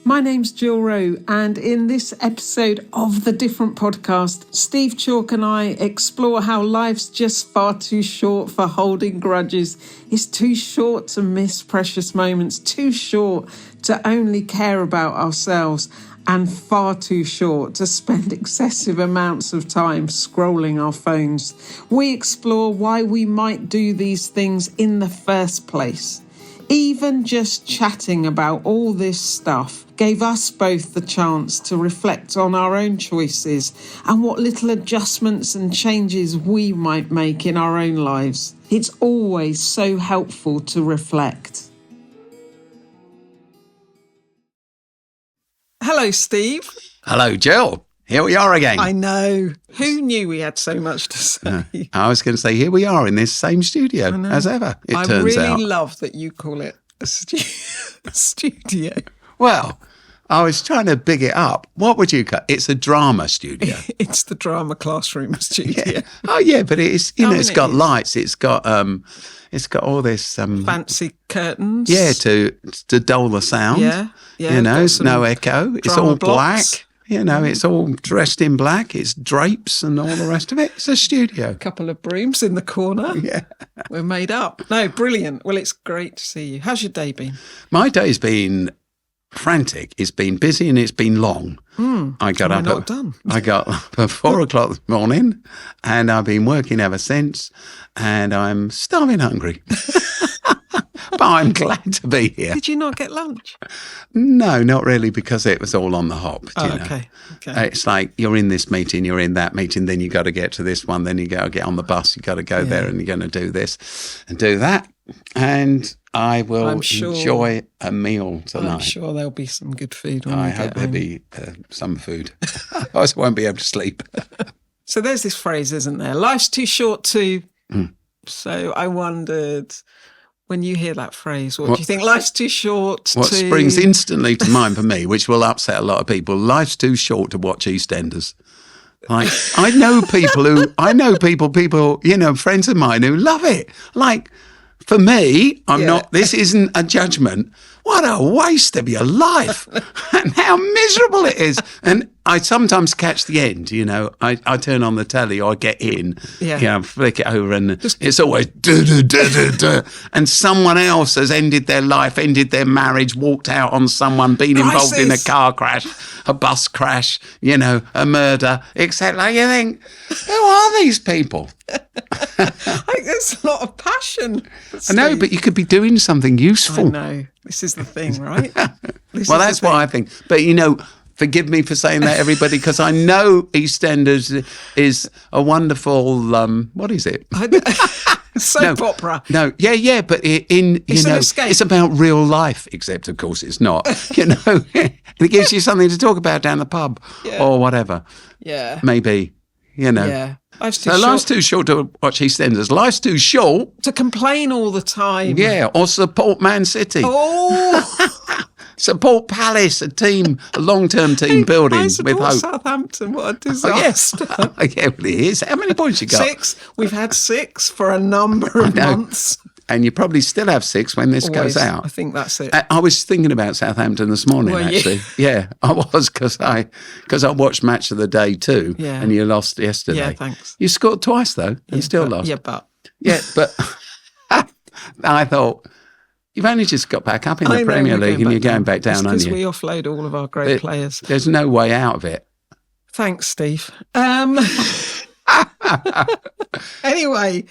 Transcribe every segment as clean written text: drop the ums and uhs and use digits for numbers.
My name's Jill Rowe, and in this episode of the Different Podcast, Steve Chalke and I explore how life's just far too short for holding grudges. It's too short to miss precious moments, too short to only care about ourselves, and far too short to spend excessive amounts of time scrolling our phones. We explore why we might do these things in the first place. Even just chatting about all this stuff gave us both the chance to reflect on our own choices and what little adjustments and changes we might make in our own lives. It's always so helpful to reflect. Hello, Steve. Hello, Jill. Here we are again. I know. Who knew we had so much to say? I was going to say, here we are in this same studio as ever, it turns out. I really love that you call it a studio. Well, I was trying to big it up. What would you call it? It's a drama studio. It's the drama classroom studio. Yeah. Oh, yeah, but it's, it's got lights. It's got all this... fancy curtains. Yeah, to dull the sound. Yeah. It's no echo. It's all blocks. Black. It's all dressed in black. It's drapes and all the rest of it. It's a studio. A couple of brooms in the corner. Yeah. We're made up. No, brilliant. Well, it's great to see you. How's your day been? My day's been frantic. It's been busy and it's been long. I got up at 4 o'clock this morning and I've been working ever since and I'm starving hungry. But I'm glad to be here. Did you not get lunch? No, not really, because it was all on the hop. Okay. It's like you're in this meeting, you're in that meeting, then you got to get to this one, then you got to get on the bus, you got to go there and you're going to do this and do that. And I will enjoy a meal tonight. I'm sure there'll be some good food when I we get hope there'll home. be some food. Otherwise I won't be able to sleep. So there's this phrase, isn't there? Life's too short to... So I wondered... When you hear that phrase, what do you think? Life's too short to... What springs instantly to mind for me, which will upset a lot of people, life's too short to watch EastEnders. Like, I know people, friends of mine who love it. Like, for me, this isn't a judgment. What a waste of your life and how miserable it is. And I sometimes catch the end, I turn on the telly or I get in, flick it over and it's always duh. And someone else has ended their life, ended their marriage, walked out on somein, been involved in a car crash, a bus crash, a murder, etc. You think, who are these people? There's a lot of passion. I know, but you could be doing something useful. I know. This is the thing, right? Well, that's what I think. But, forgive me for saying that, everybody, because I know EastEnders is a wonderful, what is it? Soap opera. No, yeah, but it's about real life, except, of course, it's not, It gives you something to talk about down the pub or whatever. Yeah. Life's too short to watch EastEnders. Life's too short to complain all the time. Yeah, or support Man City. Oh, support Palace, a long-term team building with hope. Southampton, what a disaster! Oh, yeah, well, it is. How many points you got? 6. We've had 6 for a number of months. And you probably still have 6 when this goes out. I think that's it. I was thinking about Southampton this morning, actually. Yeah, I was, because I watched Match of the Day too, and you lost yesterday. Yeah, thanks. You scored twice, though, and still lost. Yeah, but I thought, you've only just got back up in the Premier League and you're going back down, aren't you? Because we offload all of our great players. There's no way out of it. Thanks, Steve. Anyway,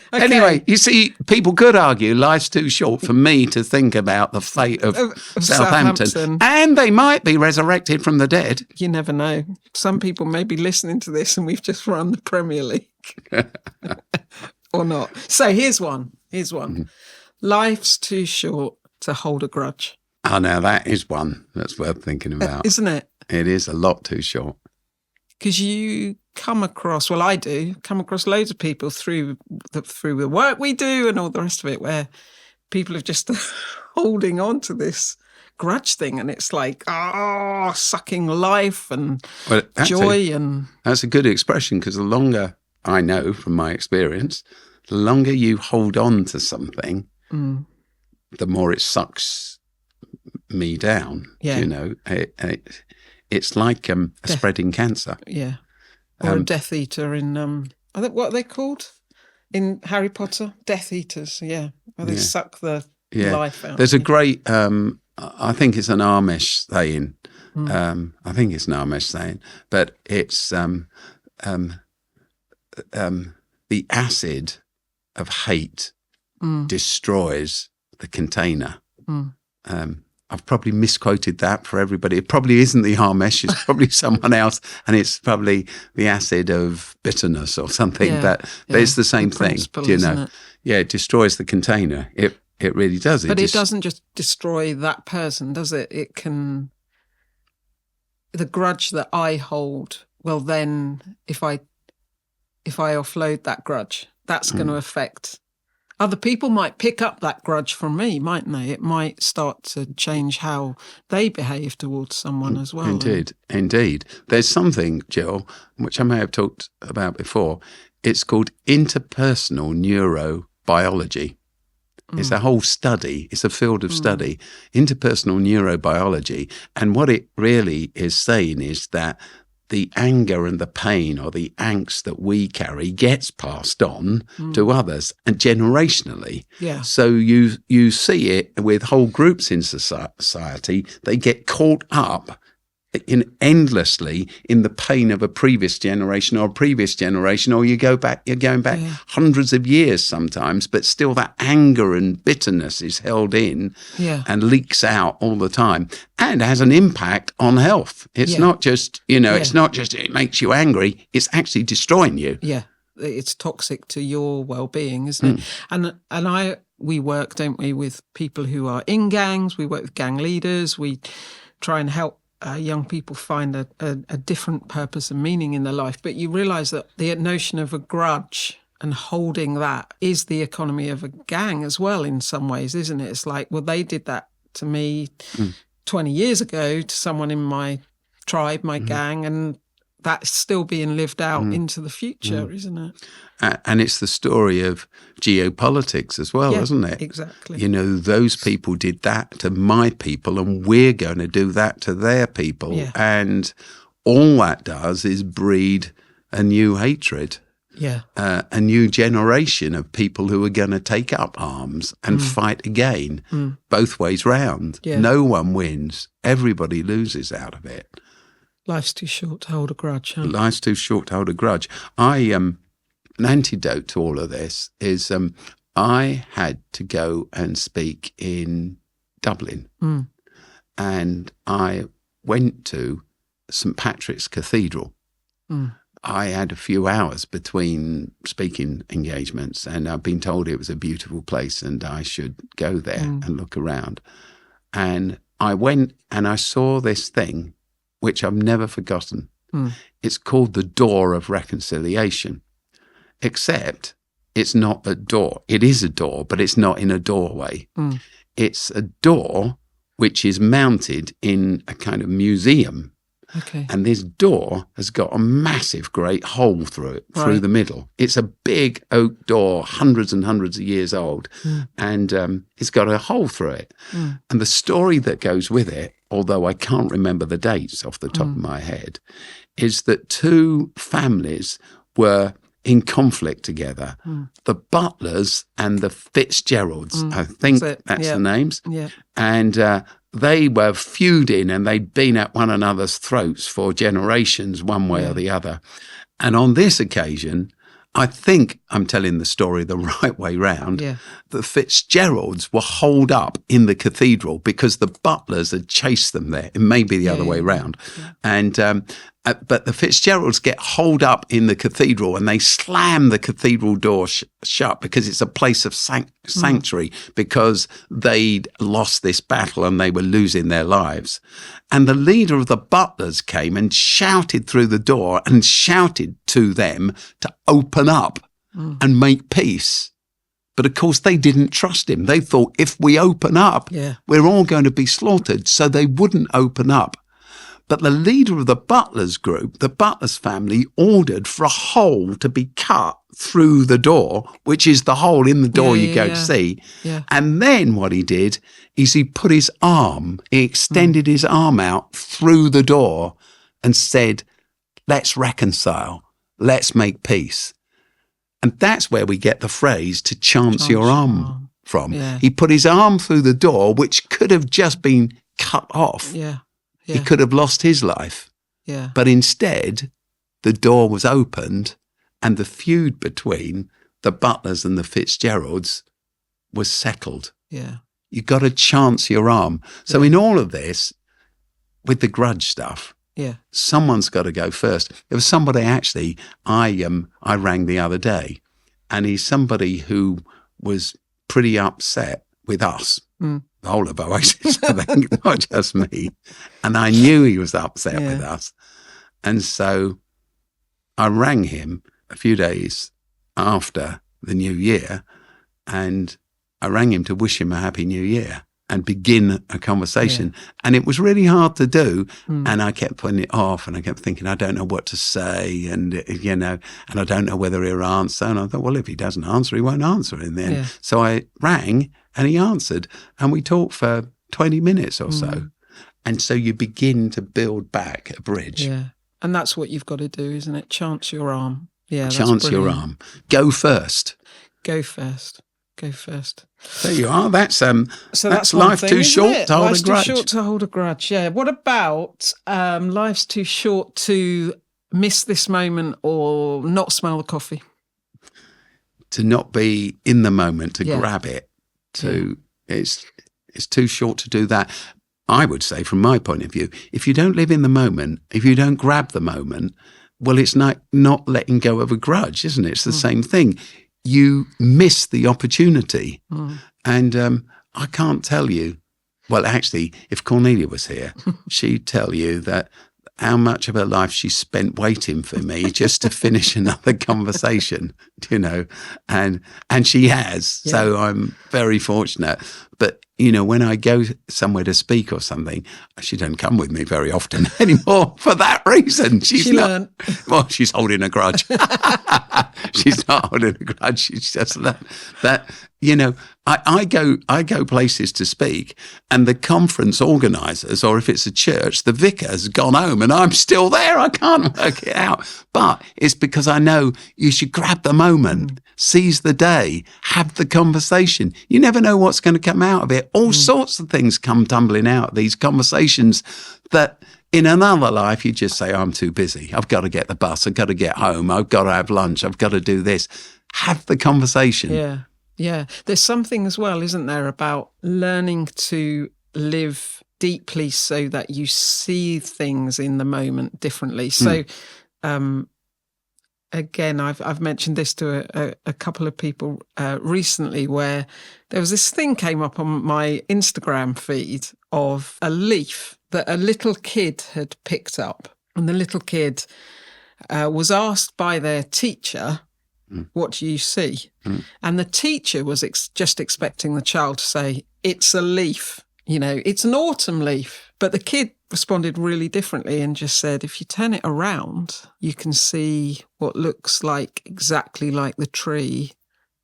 you see, people could argue life's too short for me to think about the fate of Southampton. And they might be resurrected from the dead. You never know. Some people may be listening to this and we've just run the Premier League. Or not. So here's one. Life's too short to hold a grudge. Oh, now that is one that's worth thinking about. Isn't it? It is a lot too short. Because you come across loads of people through the work we do and all the rest of it, where people are just holding on to this grudge thing, and it's like, sucking life and joy. That's a good expression, because the longer, I know from my experience, the longer you hold on to something, the more it sucks me down. Yeah. You know, it's like a spreading cancer. Yeah. Or a Death Eater in, I think, what are they called? In Harry Potter? Death Eaters, yeah. Where they suck the life out. There's a great, I think it's an Amish saying. I think it's an Amish saying, but it's the acid of hate destroys the container. I've probably misquoted that for everybody. It probably isn't the Amish, it's probably someone else, and it's probably the acid of bitterness or something. But it's the same thing, do you know? It destroys the container. It really does. But it doesn't just destroy that person, does it? It can... The grudge that I hold, well, then if I offload that grudge, that's going to affect... Other people might pick up that grudge from me, mightn't they? It might start to change how they behave towards someone as well. Indeed. There's something, Jill, which I may have talked about before. It's called interpersonal neurobiology. It's a whole study. It's a field of study, interpersonal neurobiology. And what it really is saying is that the anger and the pain or the angst that we carry gets passed on to others, and generationally. Yeah. So you see it with whole groups in society. They get caught up endlessly in the pain of a previous generation, or you're going back hundreds of years sometimes, but still that anger and bitterness is held in and leaks out all the time, and has an impact on health. It's not just, it's not just it makes you angry, it's actually destroying you. Yeah, it's toxic to your well-being, isn't it? And we work, don't we, with people who are in gangs, we work with gang leaders, we try and help young people find a different purpose and meaning in their life. But you realise that the notion of a grudge and holding that is the economy of a gang as well in some ways, isn't it? It's like, well, they did that to me 20 years ago to someone in my tribe, my gang, and that's still being lived out into the future, isn't it? And it's the story of geopolitics as well, isn't it? Exactly. Those people did that to my people, and we're going to do that to their people. Yeah. And all that does is breed a new hatred. Yeah. A new generation of people who are going to take up arms and fight again, both ways round. Yeah. No one wins. Everybody loses out of it. Life's too short to hold a grudge, huh? Life's too short to hold a grudge. An antidote to all of this is I had to go and speak in Dublin. And I went to St. Patrick's Cathedral. I had a few hours between speaking engagements, and I've been told it was a beautiful place and I should go there and look around. And I went and I saw this thing which I've never forgotten. It's called the Door of Reconciliation, except it's not a door. It is a door, but it's not in a doorway. It's a door which is mounted in a kind of museum. Okay. And this door has got a massive great hole through it, through the middle. It's a big oak door, hundreds and hundreds of years old, and it's got a hole through it. And the story that goes with it, although I can't remember the dates off the top of my head, is that two families were in conflict together. The Butlers and the Fitzgeralds, I think that's the names. Yeah. And they were feuding, and they'd been at one another's throats for generations, one way or the other. And on this occasion, I think I'm telling the story the right way round. Yeah. The Fitzgeralds were holed up in the cathedral because the Butlers had chased them there. It may be the other way round. Yeah. And but the Fitzgeralds get holed up in the cathedral, and they slam the cathedral door shut because it's a place of sanctuary, because they'd lost this battle and they were losing their lives. And the leader of the Butlers came and shouted through the door and shouted to them to open up and make peace. But of course, they didn't trust him. They thought, if we open up, we're all going to be slaughtered. So they wouldn't open up. But the leader of the Butlers group, the Butlers family, ordered for a hole to be cut through the door, which is the hole in the door you go to see. Yeah. And then what he did is he extended his arm out through the door and said, let's reconcile, let's make peace. And that's where we get the phrase to chance your arm from. Yeah. He put his arm through the door, which could have just been cut off. Yeah. He could have lost his life. Yeah. But instead, the door was opened and the feud between the Butlers and the Fitzgeralds was settled. Yeah. You got to chance your arm. So in all of this, with the grudge stuff, someone's got to go first. There was somebody actually I rang the other day, and he's somebody who was pretty upset with us, the whole of Oasis, I think, not just me. And I knew he was upset with us. And so I rang him a few days after the New Year, and I rang him to wish him a Happy New Year and begin a conversation. And it was really hard to do. And I kept putting it off, and I kept thinking, I don't know what to say. And, and I don't know whether he'll answer. And I thought, well, if he doesn't answer, he won't answer in the end. So I rang and he answered, and we talked for 20 minutes or so. And so you begin to build back a bridge. Yeah. And that's what you've got to do, isn't it? Chance your arm. Yeah. Chance your arm. Go first. Go first. Go first. There you are. That's life thing, too short to hold a grudge. Life's too short to hold a grudge. Yeah. What about life's too short to miss this moment or not smell the coffee? To not be in the moment, to grab it. It's too short to do that. I would say, from my point of view, if you don't live in the moment, if you don't grab the moment, well, it's not letting go of a grudge, isn't it? It's the same thing. You miss the opportunity. And I can't tell you, well, actually, if Cornelia was here, she'd tell you that how much of her life she spent waiting for me just to finish another conversation, and she has. Yeah. So I'm very fortunate. But, when I go somewhere to speak or something, she doesn't come with me very often anymore for that reason. She learned. Well, she's holding a grudge. She's not holding a grudge. She's just learned that, I go places to speak, and the conference organisers, or if it's a church, the vicar's gone home and I'm still there. I can't work it out. But it's because I know you should grab the moment, seize the day, have the conversation. You never know what's going to come out of it. All sorts of things come tumbling out of these conversations that in another life you just say, I'm too busy. I've got to get the bus. I've got to get home. I've got to have lunch. I've got to do this. Have the conversation. Yeah. Yeah. There's something as well, isn't there, about learning to live deeply so that you see things in the moment differently. So, again, I've mentioned this to a couple of people recently, where there was this thing came up on my Instagram feed of a leaf that a little kid had picked up. And the little kid was asked by their teacher, what do you see? And the teacher was just expecting the child to say, it's a leaf, it's an autumn leaf. But the kid responded really differently and just said, if you turn it around, you can see what looks like exactly like the tree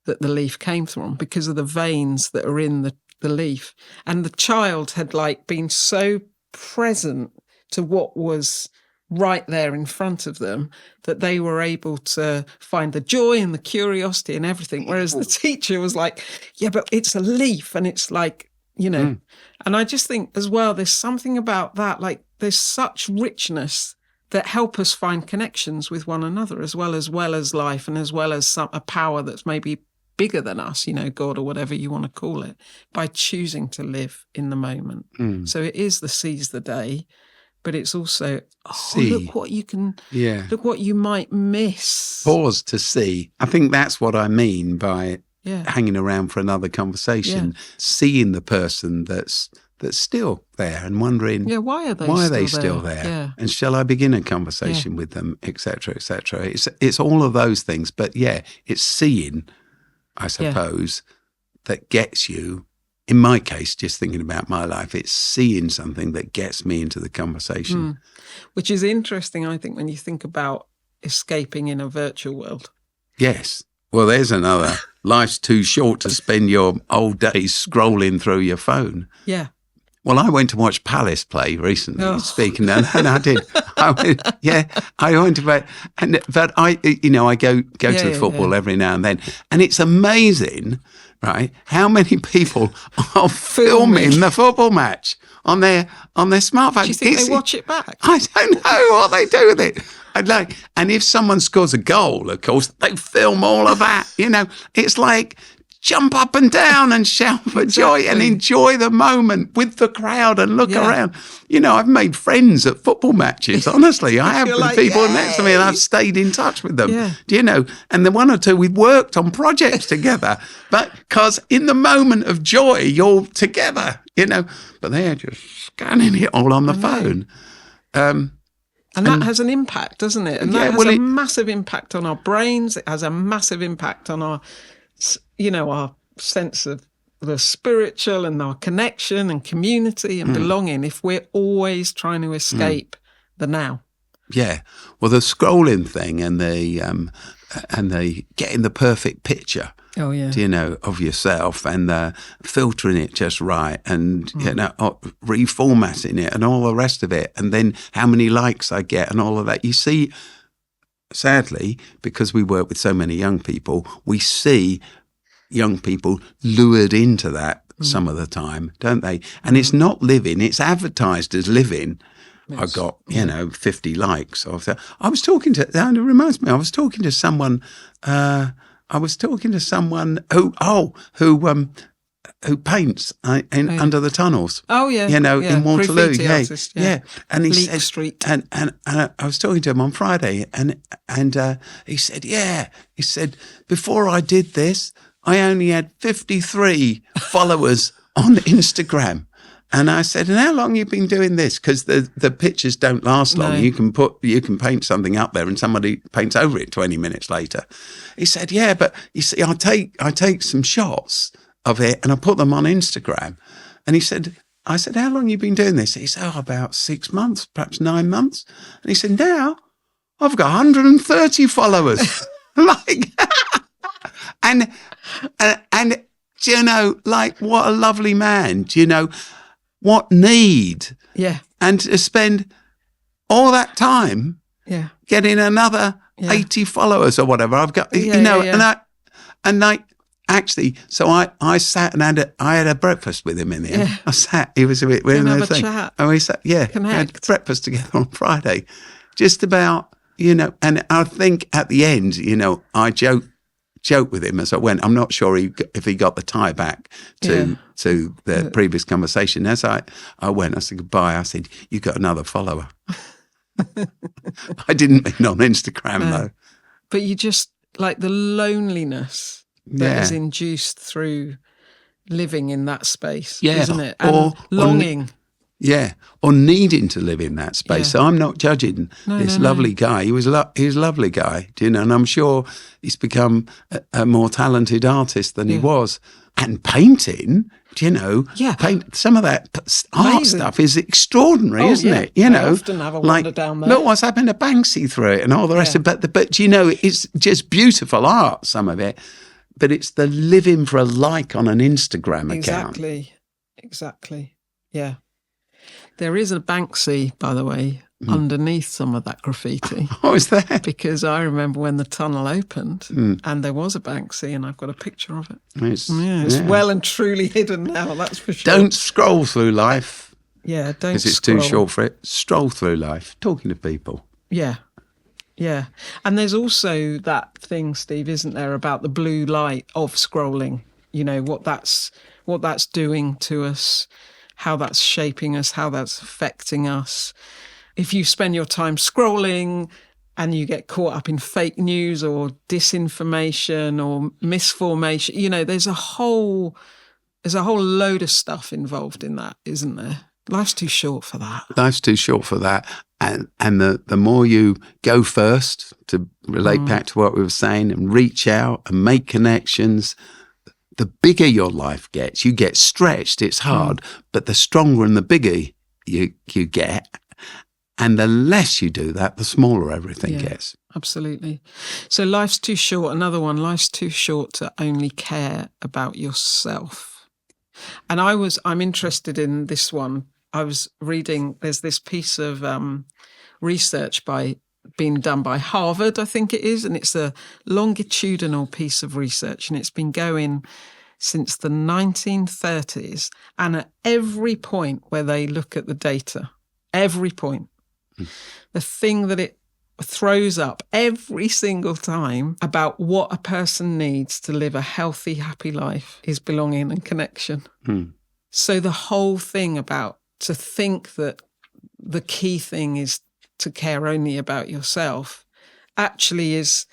that the leaf came from, because of the veins that are in the leaf. And the child had been so present to what was right there in front of them that they were able to find the joy and the curiosity and everything. Whereas the teacher was like, yeah, but it's a leaf, and it's and I just think as well, there's something about that, there's such richness that help us find connections with one another, as well as life, and as well as a power that's maybe bigger than us, God or whatever you want to call it, by choosing to live in the moment. So it is the seize the day, but it's also, look what you can, look what you might miss. Pause to see. I think that's what I mean by hanging around for another conversation, seeing the person that's still there and wondering, why are they still there? Yeah. And shall I begin a conversation with them, etc., etc. It's all of those things, but it's seeing, I suppose, that gets you. In my case, just thinking about my life, it's seeing something that gets me into the conversation. Which is interesting, I think, when you think about escaping in a virtual world. Yes. Well, there's another. Life's too short to spend your old days scrolling through your phone. Yeah. Well, I went to watch Palace play recently. Oh. Speaking, and I did. I went to, but I, I go to the football every now and then, and it's amazing, right? How many people are filming the football match on their smartphone? Do you think they watch it back? I don't know what they do with it. And if someone scores a goal, of course, they film all of that. It's like jump up and down and shout for joy and enjoy the moment with the crowd and look around. I've made friends at football matches. Honestly, I have with people next to me, and I've stayed in touch with them. Yeah. Do you know? And the one or two we've worked on projects together, but because in the moment of joy, you're together. But they're just scanning it all on the phone. And that has an impact, doesn't it? And that has a massive impact on our brains. It has a massive impact on our sense of the spiritual and our connection and community and belonging if we're always trying to escape the now. Yeah. Well, the scrolling thing and the getting the perfect picture. Oh, yeah. Of yourself and filtering it just right and, reformatting it and all the rest of it. And then how many likes I get and all of that. You see, sadly, because we work with so many young people, we see young people lured into that some of the time, don't they? And it's not living, it's advertised as living. Yes. I got, 50 likes. I was talking to, that reminds me, I was talking to someone who paints under the tunnels. Oh yeah, in Waterloo. Artist, yeah. And he Leek said, Street. And I was talking to him on Friday, and he said, before I did this, I only had 53 followers on Instagram. And I said, and how long have you been doing this? Because the pictures don't last long. No. You can paint something up there and somebody paints over it 20 minutes later. He said, yeah, but you see, I take some shots of it and I put them on Instagram. And I said, how long have you been doing this? He said, about 6 months, perhaps 9 months. And he said, now I've got 130 followers. and what a lovely man, what need. Yeah. And to spend all that time getting another 80 followers or whatever. I've got, actually, so I sat and I had a breakfast with him in the end. Yeah. I sat, he was with me have a chat. And we sat, had breakfast together on Friday. Just about, and I think at the end, I joked with him as I went. I'm not sure if he got the tie back to the previous conversation. As I went, I said goodbye. I said, you got another follower. I didn't mean on Instagram though. But you just, like the loneliness that is induced through living in that space, isn't it? And longing. Or needing to live in that space. So I'm not judging this lovely guy. He was a lovely guy, and I'm sure he's become a more talented artist than he was. And painting, paint some of that art stuff is extraordinary, isn't it? I often have a wander down there. Look what's happened to Banksy through it and all the rest of it. But it's just beautiful art, some of it. But it's the living for a like on an Instagram account. Exactly. Yeah. There is a Banksy, by the way, underneath some of that graffiti. Oh, is there? Because I remember when the tunnel opened and there was a Banksy, and I've got a picture of it. It's well and truly hidden now, that's for sure. Don't scroll through life. Yeah, don't because it's too short for it. Stroll through life, talking to people. Yeah. Yeah. And there's also that thing, Steve, isn't there, about the blue light of scrolling, what that's doing to us, how that's shaping us, how that's affecting us. If you spend your time scrolling and you get caught up in fake news or disinformation or misformation, there's a whole load of stuff involved in that, isn't there? Life's too short for that. Life's too short for that. And the more you go first, to relate back to what we were saying, and reach out and make connections, the bigger your life gets. You get stretched, it's hard, but the stronger and the bigger you get. And the less you do that, the smaller everything gets. Absolutely. So life's too short. Another one, life's too short to only care about yourself. And I'm interested in this one. I was reading, there's this piece of research being done by Harvard, I think it is, and it's a longitudinal piece of research, and it's been going since the 1930s. And at every point where they look at the data, every point, the thing that it throws up every single time about what a person needs to live a healthy, happy life is belonging and connection. So the whole thing about to think that the key thing is to care only about yourself actually is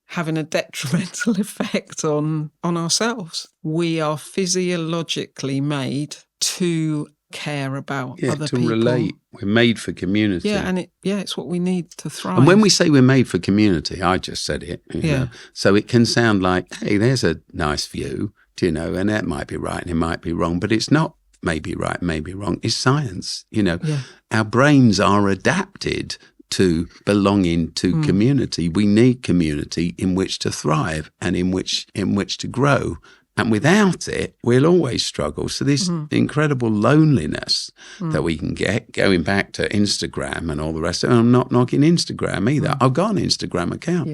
having a detrimental effect on ourselves. We are physiologically made to care about other people. To relate. We're made for community. Yeah, and it's what we need to thrive. And when we say we're made for community, I just said it. You know, so it can sound like, hey, there's a nice view, and that might be right and it might be wrong, but it's not maybe right, maybe wrong. It's science. Our brains are adapted to belonging to community. We need community in which to thrive and in which to grow. And without it, we'll always struggle. So this incredible loneliness that we can get, going back to Instagram and all the rest of it. I'm not knocking Instagram either. I've got an Instagram account,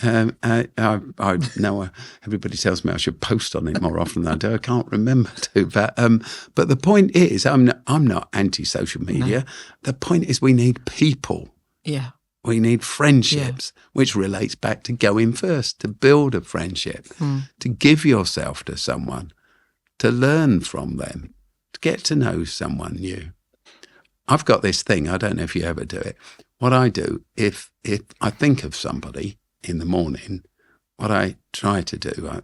I know everybody tells me I should post on it more often than I do. I can't remember to. But the point is, I'm not anti-social media. No. The point is we need people. Yeah. We need friendships, which relates back to going first, to build a friendship, to give yourself to someone, to learn from them, to get to know someone new. I've got this thing, I don't know if you ever do it. What I do, if I think of somebody in the morning, what I try to do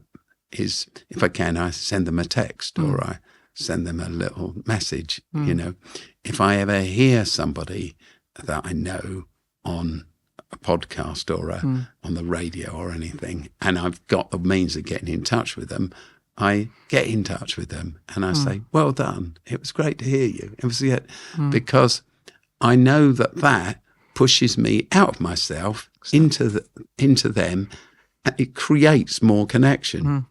is, if I can, I send them a text or I send them a little message, If I ever hear somebody that I know on a podcast or on the radio or anything, and I've got the means of getting in touch with them, I get in touch with them and I say, well done. It was great to hear you. It was because I know that pushes me out of myself into them, and it creates more connection.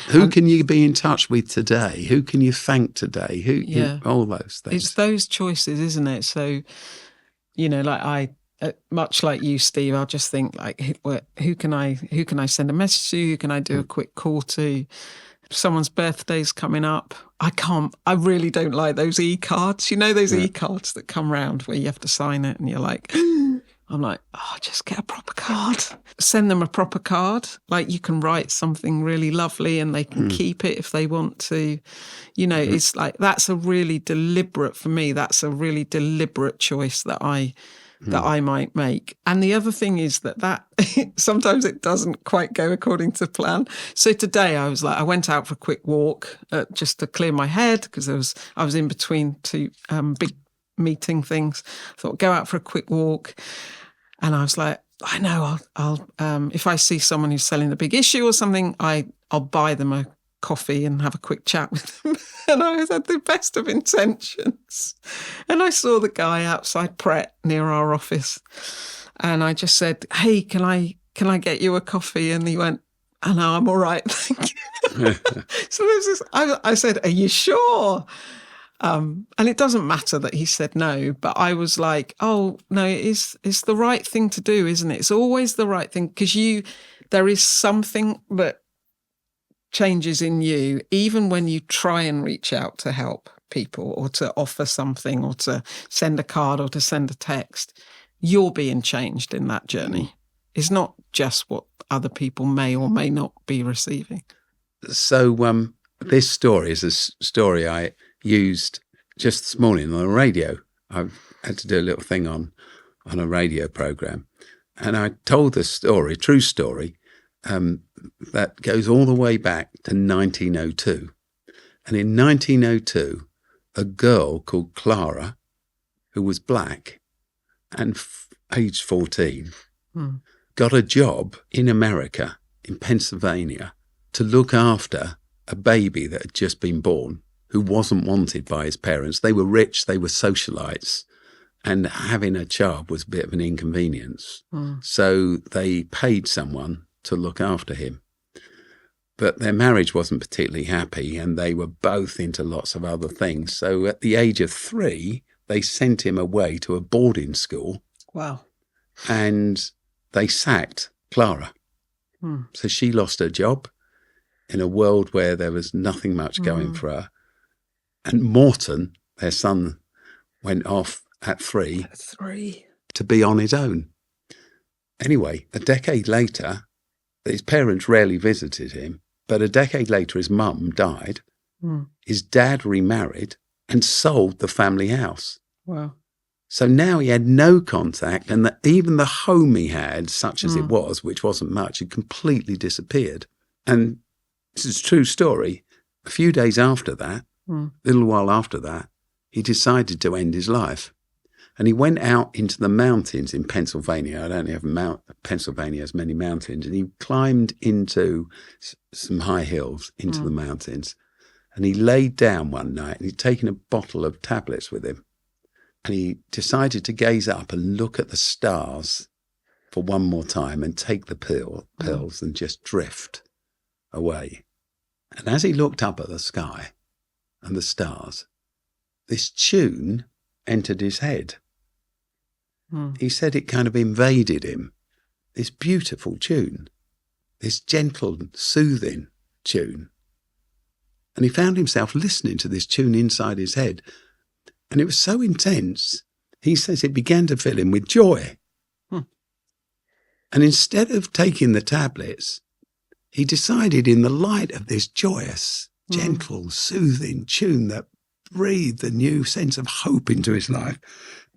Who can you be in touch with today? Who can you thank today? All those things. It's those choices, isn't it? So, like much like you, Steve, I'll just think like, who can I send a message to? Who can I do a quick call to? If someone's birthday's coming up, I really don't like those e-cards. Those e-cards that come round where you have to sign it and you're like, I'm like, just get a proper card. Send them a proper card. Like you can write something really lovely and they can keep it if they want to. It's like, that's a really deliberate, for me, that's a really deliberate choice that I might make. And the other thing is that sometimes it doesn't quite go according to plan. So today I went out for a quick walk just to clear my head because I was in between two big meeting things. I thought, go out for a quick walk. And I was like, I know, I'll if I see someone who's selling a big issue or something, I'll buy them a coffee and have a quick chat with them. And I had the best of intentions. And I saw the guy outside Pret near our office. And I just said, hey, can I get you a coffee? And he went, oh, no, I'm all right, thank you. So there's this, I said, are you sure? And it doesn't matter that he said no, but I was like, oh, no, it's the right thing to do, isn't it? It's always the right thing because there is something that changes in you, even when you try and reach out to help people or to offer something or to send a card or to send a text, you're being changed in that journey. It's not just what other people may or may not be receiving. So this story is a story I used just this morning on the radio. I had to do a little thing on a radio program, and I told this story, true story, that goes all the way back to 1902. And in 1902, a girl called Clara, who was black and aged 14, got a job in America, in Pennsylvania, to look after a baby that had just been born who wasn't wanted by his parents. They were rich, they were socialites, and having a child was a bit of an inconvenience. So they paid someone to look after him. But their marriage wasn't particularly happy, and they were both into lots of other things. So at the age of 3, they sent him away to a boarding school. Wow. And they sacked Clara. So she lost her job in a world where there was nothing much going for her. And Morton, their son, went off at 3 to be on his own. Anyway, a decade later, his parents rarely visited him, but a decade later his mum died. His dad remarried and sold the family house. Wow. So now he had no contact, and even the home he had, such as it was, which wasn't much, had completely disappeared. And this is a true story. A few days after that, a little while after that, he decided to end his life. And he went out into the mountains in Pennsylvania. I don't know if Pennsylvania has many mountains. And he climbed into some high hills into the mountains. And he laid down one night, and he'd taken a bottle of tablets with him. And he decided to gaze up and look at the stars for one more time and take the pills and just drift away. And as he looked up at the sky and the stars, this tune entered his head. He said it kind of invaded him, this beautiful tune, this gentle, soothing tune. And he found himself listening to this tune inside his head. And it was so intense, he says it began to fill him with joy. And instead of taking the tablets, he decided in the light of this joyous, gentle, soothing tune that breathed a new sense of hope into his life,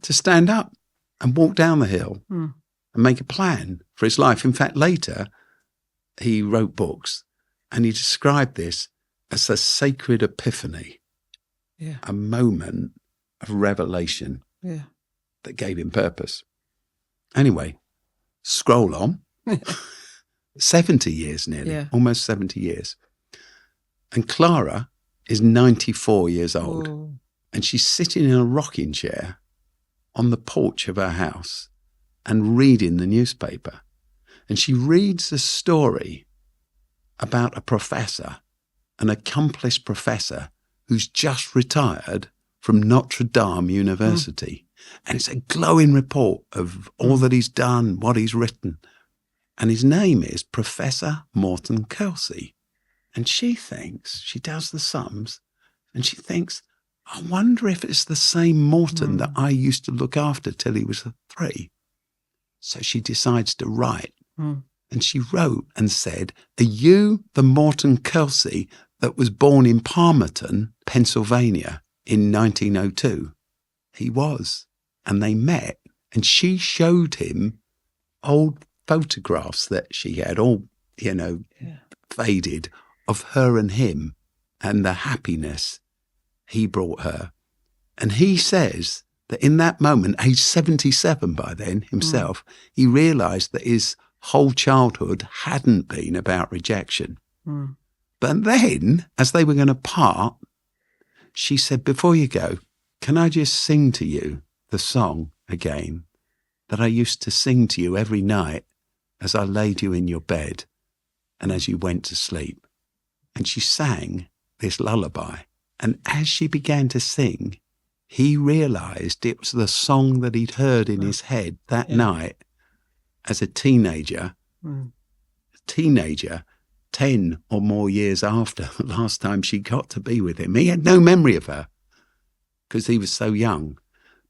to stand up and walk down the hill and make a plan for his life. In fact, later, he wrote books and he described this as a sacred epiphany, a moment of revelation that gave him purpose. Anyway, scroll on. 70 years nearly, almost 70 years. And Clara is 94 years old. And she's sitting in a rocking chair on the porch of her house and reading the newspaper. And she reads a story about a professor, an accomplished professor who's just retired from Notre Dame University. And it's a glowing report of all that he's done, what he's written. And his name is Professor Morton Kelsey. And she thinks, she does the sums, and she thinks, I wonder if it's the same Morton that I used to look after till he was 3. So she decides to write. And she wrote and said, are you the Morton Kelsey that was born in Palmerton, Pennsylvania in 1902? He was. And they met, and she showed him old photographs that she had, all, faded, of her and him and the happiness he brought her. And he says that in that moment, age 77 by then himself, he realised that his whole childhood hadn't been about rejection. But then, as they were going to part, she said, before you go, can I just sing to you the song again that I used to sing to you every night as I laid you in your bed and as you went to sleep? And she sang this lullaby. And as she began to sing, he realised it was the song that he'd heard in his head that night as a teenager. 10 or more years after the last time she got to be with him. He had no memory of her because he was so young.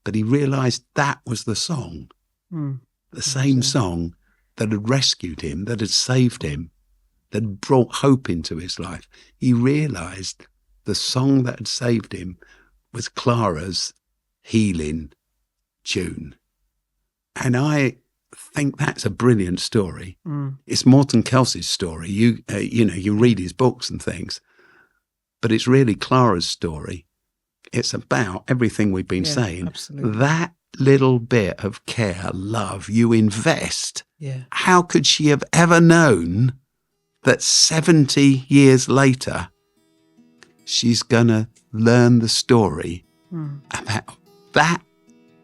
But he realised that was the song, the same song that had rescued him, that had saved him, that had brought hope into his life. He realised the song that had saved him was Clara's healing tune. And I think that's a brilliant story. It's Morton Kelsey's story. You read his books and things, but it's really Clara's story. It's about everything we've been saying. Absolutely. That little bit of care, love you invest. How could she have ever known that 70 years later, she's going to learn the story about that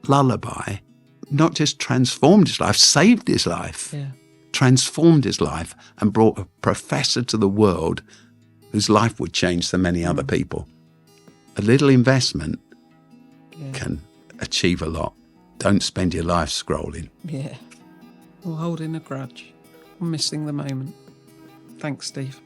lullaby not just transformed his life, saved his life, transformed his life, and brought a professor to the world whose life would change so many other people. A little investment can achieve a lot. Don't spend your life scrolling. Yeah. Or holding a grudge. Or missing the moment. Thanks, Steve.